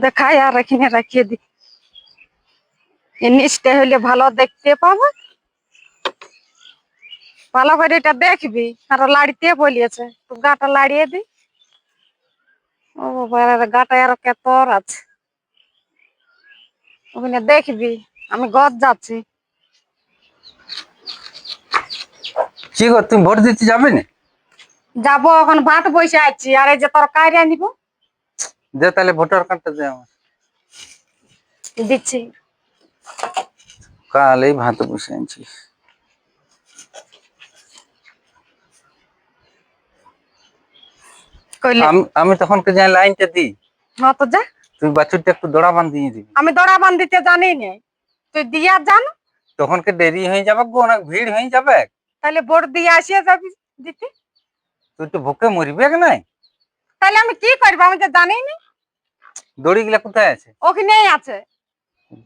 দেখাই আর এখানে রাখিয়ে দি। এই নিচটা হলে ভালো দেখতে পাবো। ভালো করে এটা দেখবি। আর লাড়িতে বলিয়েছে তো গাটা লাড়িয়ে দি। ও বাবা, গাটা আরো কেতর আছে। ওখানে দেখবি আমি গদ যাচ্ছি। কি গো, তুমি ভোট দিতে যাবে না? যাবো, এখন ভাত বসে আছি। আর এই যে তরকারি আনিব যে তাহলে ভোটার কার্ডটা দে আমার। দিচ্ছি। কাল এই ভাত বসে আনছি। কইলে আমি তখন কে যাই লাইনটা দিই। হ্যাঁ তো যা। তুই বাছুরটা একটু দড়া বাঁধিয়ে দিবি। আমি দড়া বান্ধিতে জানি না, তুই দিয়া জান। তখন কে দেরি হয়ে যাবে গো, অনেক ভিড় হয়ে যাবে। তাহলে ভোট দিয়ে আসিয়া যাবি দিতে। তুই তো ভুকে মরবে কি নাই? তাহলে আমি কি করবো, আমি তো জানি না। দড়ি গুলা কোথায় আছে? ওখানেই আছে।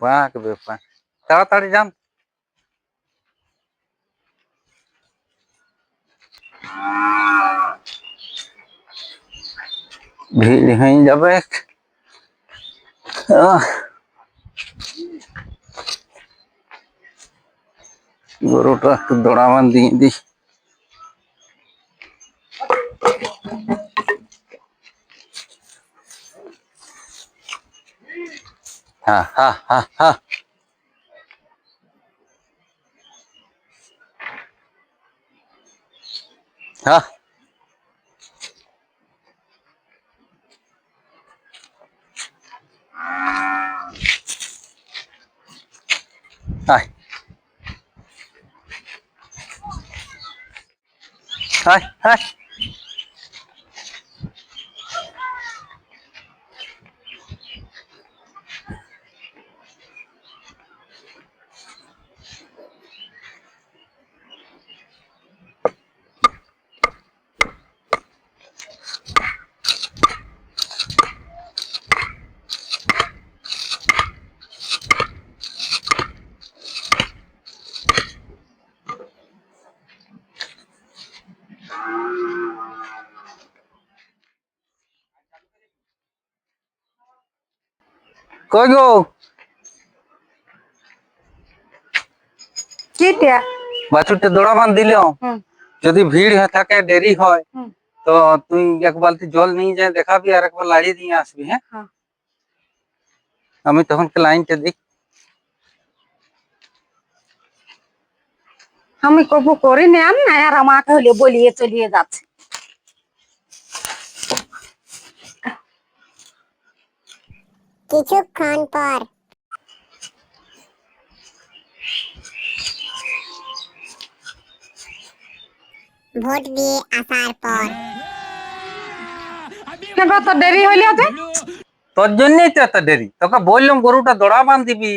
বাক ব্যাপার, তাড়াতাড়ি যান। ভিড় হয়ে যাবে। গরুটা একটু দড়া বাঁধিয়ে দিই। হ্যাঁ হ্যাঁ হ্যাঁ হ্যাঁ। হ্যাঁ হাই হাই হাই। কই গো? কিটা? বাছুরটা দড়া বাঁধ দিল। যদি ভিড় থাকে, দেরি হয়, তো তুই এক বালতি জল নিয়ে যায় দেখাবি আর একবার লাড়িয়ে দিয়ে আসবি। হ্যাঁ, আমি তখন লাইনটা দিই। আমি কবু করি না আর আমাকে হলে বলিয়ে চলিয়ে যাচ্ছে। কিছুক্ষণ পর ভোট দিয়ে আসার পর তো দেরি হইলে আছে। তোর জন্যই তো এত দেরি। তোকে বললাম গরুটা দড়া বাঁধ দিবি।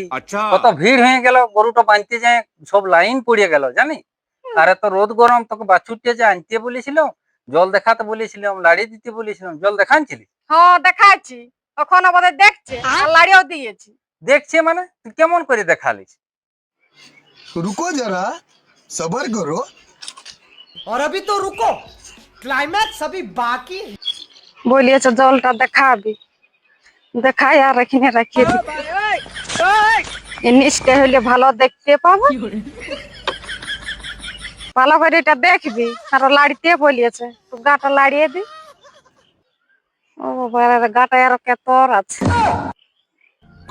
কত ভিড় হয়ে গেল, গরুটা বাঁধতে যায় সব লাইন পড়ে গেল জানি। আর এত রোদ গরম, তোকে বাছুরটা যে আনতে বলেছিল, জল দেখাতে বলেছিলাম, লাড়ি দিতে বলেছিলাম, জল দেখাচ্ছিলি? হ্যাঁ দেখাচ্ছি, ওখানে আমাদের দেখছে আর লাড়িও দিয়েছি। দেখছে মানে তুই কেমন করে দেখালিস? रुको जरा सबर करो। और अभी तो रुको, क्लाइमैक्स अभी बाकी है। বলিয়েছে জলটা দেখাবি। দেখাই আর এখানে রাখিয়ে দি। এই নিচটা হলে ভালো দেখতে পাবো। ভালো করে এটা দেখবি। আর লাড়িতে বলিয়েছে তো গাটা লাড়িয়ে দি। ও বাবা, গাটা আরো কেতর আছে।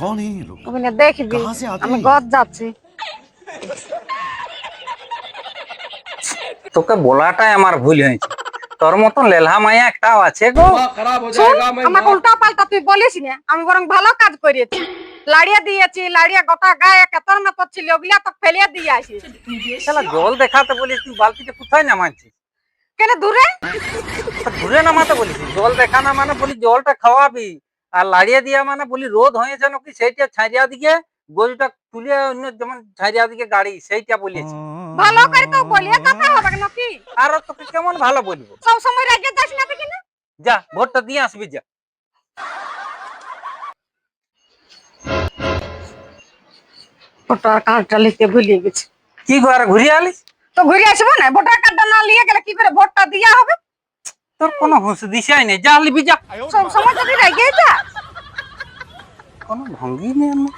कौन है ये लोग? ওখানে দেখবি कहाँ से आते আমি हैं? গদ যাচ্ছি। তোকে বলাটাই আমার ভুল হয়েছে। তোর মতন লেলহা মায়া একটাও আছে গো। শোন, আমাকে উল্টা পাল্টা তুই বলিস না। আমি বরং ভালো কাজ করেছি, লাড়িয়ে দিয়েছি। লাড়িয়ে গোটা গায়ে কেতর মেতর ছিল, ওগুলা তো ফেলিয়ে দিয়ে আসি। শালা জল দেখাতে বলিস, তুই বালতিটা কোথায় নামাচ্ছিস? কেন দূরে? ঘুরে নামাতে বলিস। জল দেখা না মানে বলি জলটা খাওয়াবি, আর লাড়িয়ে দিয়া মানে বলি রোদ হয়েছে নাকি সেইটা ছাড়িয়া দিকে গরুটা তুলে অন্য যেমন ছাড়িয়া দিকে গাড়ি, সেইটা বলেছি। ভালো করে তো বলিয়ে যেতে হবে নাকি? আর তোকে কেমন ভালো বলবো? সব সময় রেগে যাস না দেখি না। যা ভোটটা দিয়ে আসবি যা। ভোটার কার্ডটা নিতে ভুলে গেছি। কি ঘরে ঘুরিয়ে আলিস? তো ঘুরে আসবো না? ভোটার কার্ডটা না নিয়ে গেলে কি করে ভোটটা দেওয়া হবে? তোর কোনো হুঁশ দিশাই নেই, যা লিবি যা। সব সময় যদি রেগে যা। এখনো ভাঙ্গিনি আমি।